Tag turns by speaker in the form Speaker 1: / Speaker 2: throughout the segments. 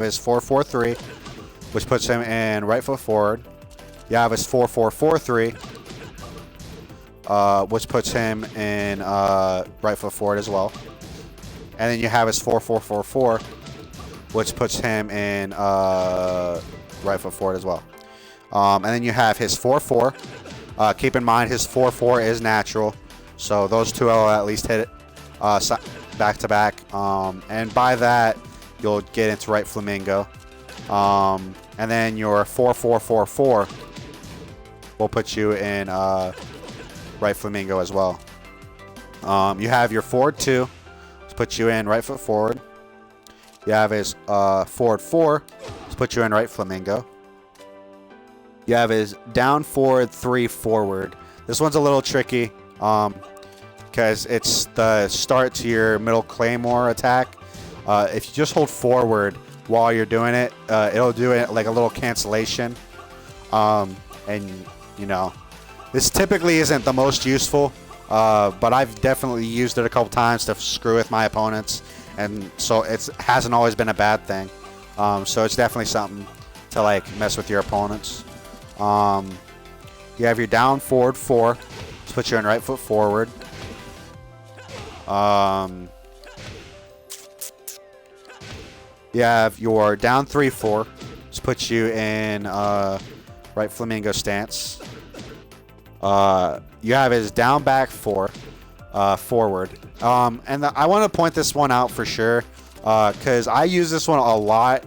Speaker 1: his 4-4-3, which puts him in right foot forward. You have his 4-4-4-3, which puts him in right foot forward as well. And then you have his 4-4-4-4, which puts him in right foot forward as well. And then you have his 4-4. Keep in mind his 4-4 is natural, so those two will at least hit it back to back. And by that, you'll get into right flamingo. And then your 4-4-4-4 will put you in right flamingo as well. You have your forward 2, which puts you in right foot forward. You have his forward 4, which puts you in right flamingo. You have his down forward 3 forward. This one's a little tricky because it's the start to your middle claymore attack. If you just hold forward while you're doing it, it'll do it like a little cancellation. And you know, this typically isn't the most useful, but I've definitely used it a couple times to screw with my opponents, and so it hasn't always been a bad thing. So it's definitely something to like mess with your opponents. You have your down forward 4, which puts you in right foot forward. You have your down 3-4, which puts you in right flamingo stance. You have his down back 4 forward. And I want to point this one out for sure because I use this one a lot.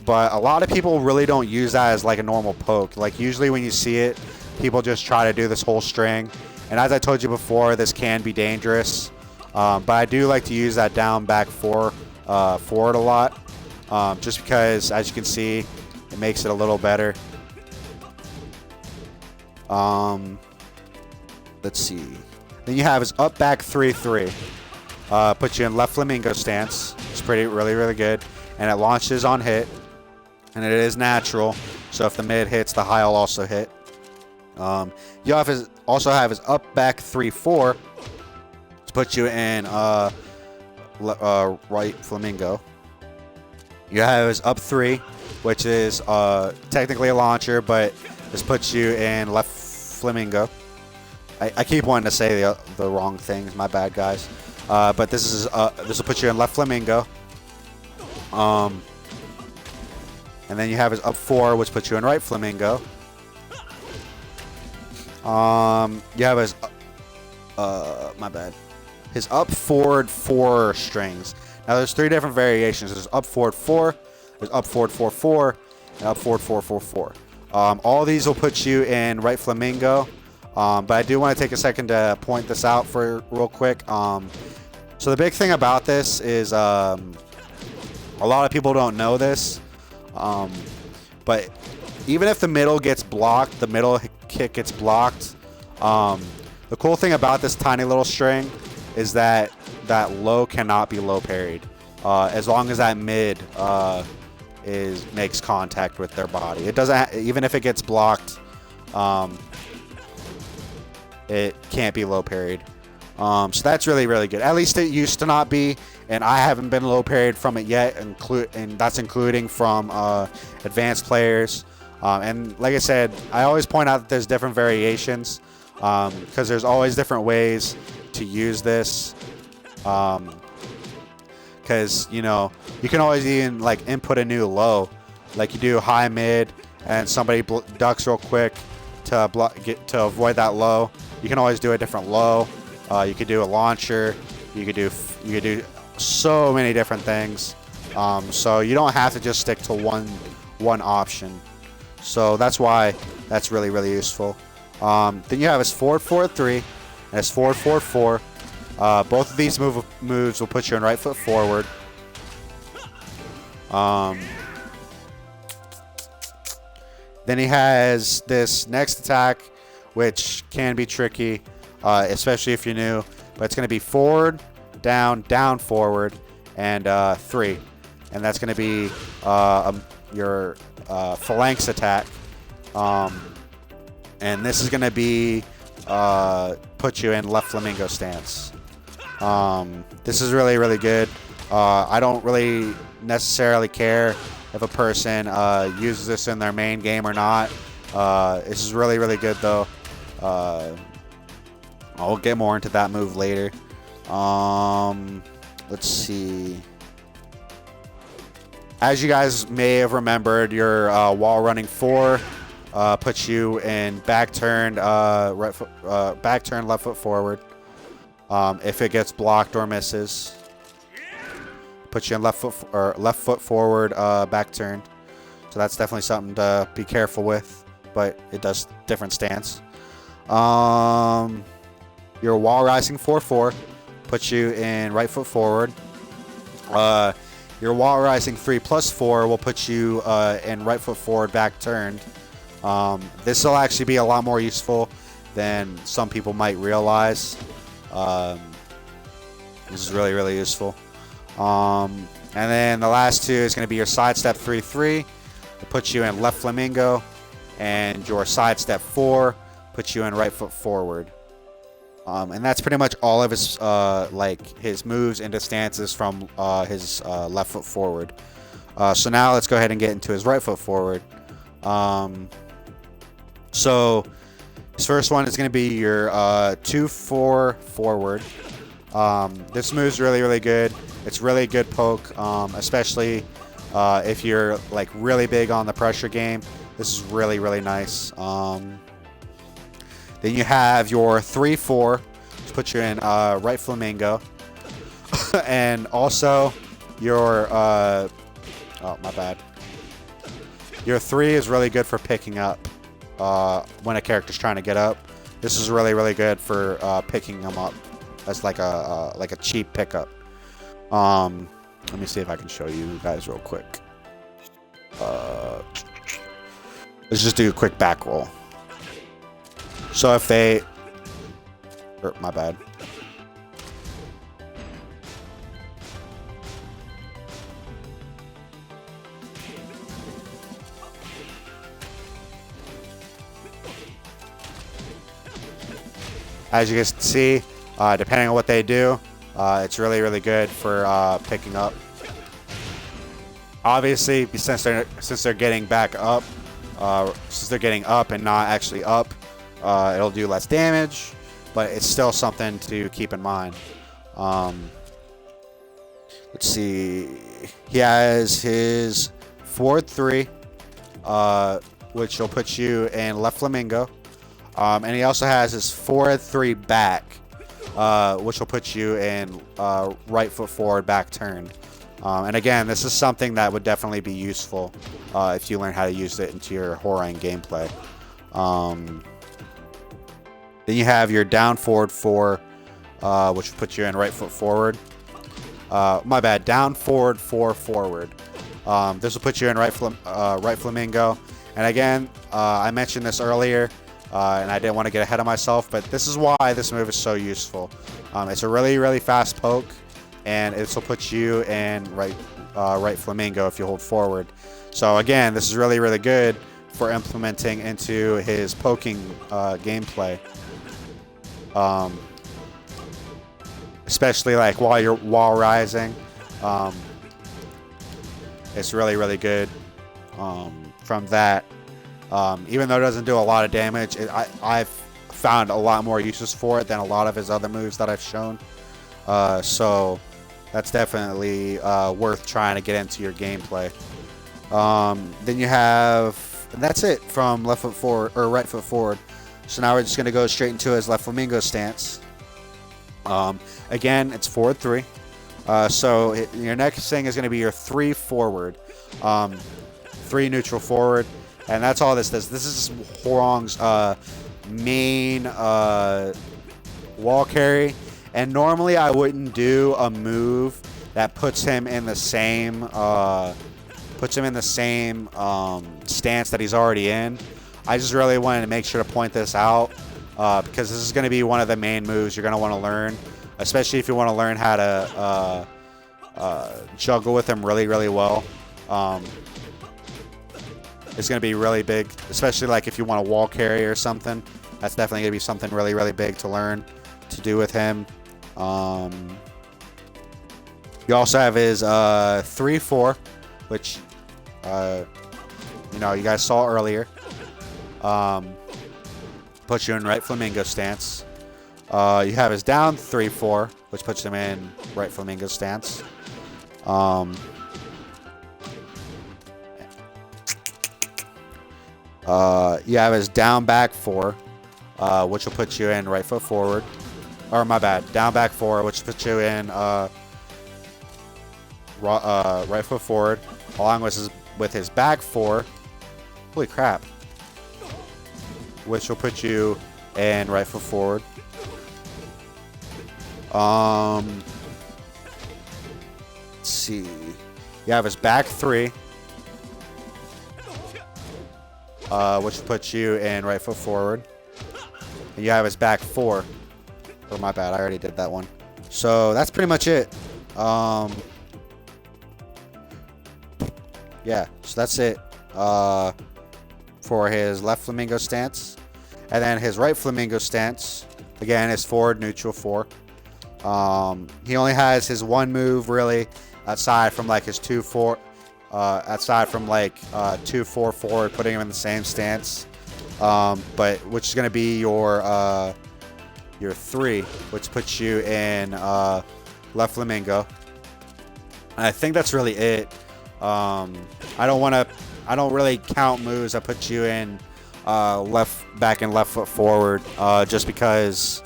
Speaker 1: But a lot of people really don't use that as like a normal poke. Like usually when you see it, people just try to do this whole string. And as I told you before, this can be dangerous. But I do like to use that down back 4 forward a lot. Just because, as you can see, it makes it a little better. Let's see. Then you have his up back 3-3. Puts you in left flamingo stance. It's really good. And it launches on hit. And it is natural, so if the mid hits, the high will also hit. You also have his up back 3-4 to put you in right flamingo. You have his up 3, which is technically a launcher, but this puts you in left flamingo. I keep wanting to say the wrong things. My bad, guys. But this will put you in left flamingo. And then you have his up 4, which puts you in right flamingo. You have his my bad. His up forward 4 strings. Now there's 3 different variations. There's up forward 4, there's up forward 4-4, and up forward 4-4-4. All these will put you in right flamingo. But I do want to take a second to point this out for real quick. So the big thing about this is a lot of people don't know this. But even if the middle gets blocked, the middle kick gets blocked. The cool thing about this tiny little string is that that low cannot be low parried, as long as that mid makes contact with their body. It doesn't even if it gets blocked. It can't be low parried. So that's really good. At least it used to not be, and I haven't been low parried from it yet, and that's including from advanced players. And like I said, I always point out that there's different variations because there's always different ways to use this. Because you know you can always even like input a new low, like you do high mid, and somebody ducks real quick to avoid that low. You can always do a different low. You could do a launcher. You could do so many different things. So you don't have to just stick to one option. So that's why that's really useful. Then you have his 4-4-3 and his 4-4-4. Both of these moves will put you in right foot forward. Then he has this next attack, which can be tricky, especially if you're new. But it's going to be forward, down, down, forward, and 3. And that's going to be your phalanx attack. And this is going to be put you in left flamingo stance. This is really good. I don't really necessarily care if a person uses this in their main game or not. This is really, really good though. I'll get more into that move later. Let's see. As you guys may have remembered, your wall running 4 puts you in back turn, back turn, left foot forward. If it gets blocked or misses, puts you in left foot forward, back turn. So that's definitely something to be careful with, but it does different stance. Your wall rising 4-4 puts you in right foot forward. Your wall rising 3+4 will put you in right foot forward, back turned. This will actually be a lot more useful than some people might realize. This is really, really useful. And then the last two is going to be your sidestep 3-3. It puts you in left flamingo, and your sidestep 4 puts you in right foot forward. And that's pretty much all of his his moves into stances from his left foot forward. So now let's go ahead and get into his right foot forward. So his first one is going to be your 2-4 forward. This move's really, really good. It's really good poke, especially if you're like really big on the pressure game. This is really, really nice. Then you have your 3-4, which puts you in right flamingo. And also your, oh, my bad. Your 3 is really good for picking up when a character's trying to get up. This is really, really good for picking them up as like a cheap pickup. Let me see if I can show you guys real quick. Let's just do a quick back roll. So if they... my bad. As you guys can see, depending on what they do, it's really, really good for picking up. Obviously, since they're getting back up, since they're getting up and not actually up, it'll do less damage, but it's still something to keep in mind. Let's see. He has his forward 3, which will put you in left flamingo. And he also has his forward 3 back, which will put you in right foot forward, back turned. And again, this is something that would definitely be useful if you learn how to use it into your Hwoarang gameplay. Then you have your down forward 4, which will put you in right foot forward. My bad, down forward 4 forward. This will put you in right flamingo. And again, I mentioned this earlier, and I didn't want to get ahead of myself, but this is why this move is so useful. It's a really, really fast poke, and this will put you in right flamingo if you hold forward. So again, this is really, really good for implementing into his poking gameplay. Especially like while you're wall rising. It's really, really good from that. Even though it doesn't do a lot of damage, I've found a lot more uses for it than a lot of his other moves that I've shown. So that's definitely worth trying to get into your gameplay. Then you have, and that's it from left foot forward or right foot forward. So now we're just going to go straight into his left flamingo stance. Again, it's forward 3. So your next thing is going to be your 3 forward, 3 neutral forward, and that's all this does. This is Hwoarang's main wall carry, and normally I wouldn't do a move that puts him in the same stance that he's already in. I just really wanted to make sure to point this out because this is going to be one of the main moves you're going to want to learn, especially if you want to learn how to juggle with him really, really well. It's going to be really big, especially like if you want a wall carry or something. That's definitely going to be something really, really big to learn to do with him. You also have his 3-4, which you know, you guys saw earlier. Puts you in right flamingo stance. You have his down 3-4, which puts him in right flamingo stance. You have his down back 4, which will put you in right foot forward. Or my bad, down back 4, which puts you in right foot forward, along with his back 4. Holy crap! Which will put you in right foot forward. Let's see. You have his back 3, which puts you in right foot forward. And you have his back 4. Oh, my bad. I already did that one. So that's pretty much it. Yeah, so that's it for his left flamingo stance. And then his right flamingo stance, again, is forward, neutral 4. He only has his one move, really, aside from like his 2-4. Aside from like 2-4 forward, putting him in the same stance. But which is going to be your 3, which puts you in left flamingo. And I think that's really it. I don't really count moves that put you in back and left foot forward, just because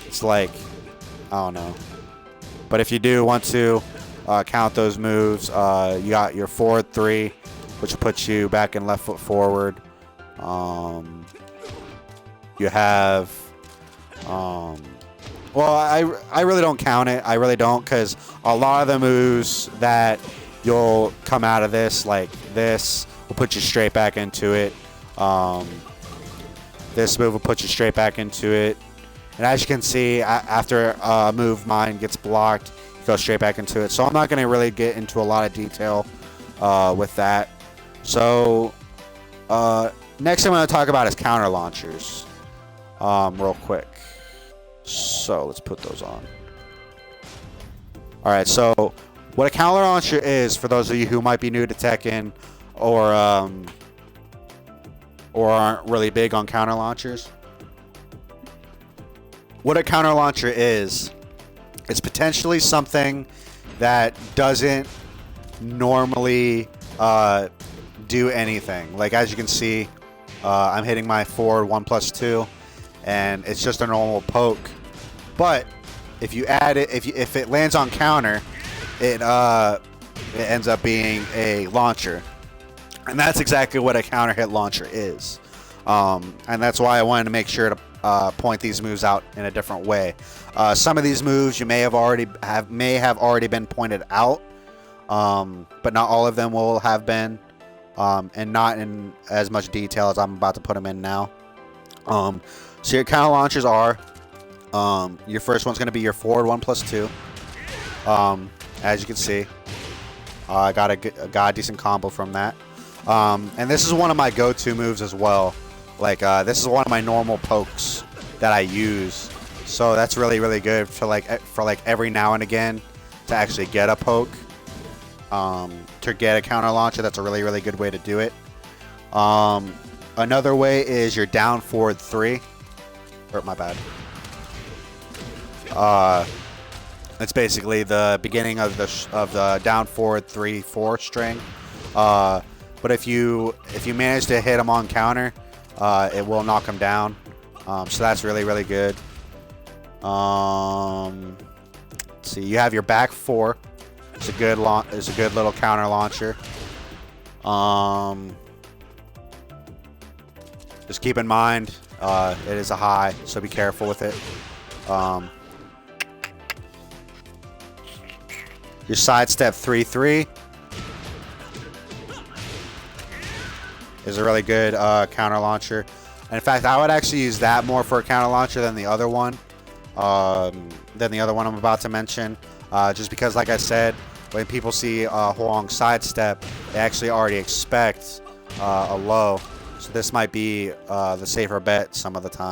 Speaker 1: it's like, I don't know. But if you do want to count those moves, you got your forward 3, which puts you back and left foot forward. You have, well, I really don't count it. I really don't, because a lot of the moves that you'll come out of this, like this, will put you straight back into it. This move will put you straight back into it. And as you can see, after a move mine gets blocked, you go straight back into it. So I'm not going to really get into a lot of detail with that. So next I'm going to talk about is counter launchers real quick. So let's put those on. Alright, so what a counter launcher is, for those of you who might be new to Tekken or aren't really big on counter launchers. What a counter launcher is, it's potentially something that doesn't normally do anything. Like, as you can see, I'm hitting my forward 1+2, and it's just a normal poke. But if you add it, if it lands on counter, it ends up being a launcher. And that's exactly what a counter hit launcher is. And that's why I wanted to make sure to point these moves out in a different way. Some of these moves you may have already been pointed out, but not all of them will have been, and not in as much detail as I'm about to put them in now. So your counter launchers are, your first one's going to be your forward 1+2. As you can see, I got a decent combo from that. And this is one of my go-to moves as well. Like, this is one of my normal pokes that I use. So that's really, really good for like every now and again to actually get a poke. To get a counter launcher, that's a really, really good way to do it. Another way is your down forward 3. Or my bad. It's basically the beginning of the down forward 3-4 string. But if you manage to hit him on counter, it will knock him down. So that's really, really good. Let's see, you have your back 4. It's a good little counter launcher. Just keep in mind, it is a high, so be careful with it. Your sidestep 3-3 is a really good counter launcher. And in fact, I would actually use that more for a counter launcher than the other one. I'm about to mention. Just because, like I said, when people see Hwoarang sidestep, they actually already expect a low. So this might be the safer bet some of the time.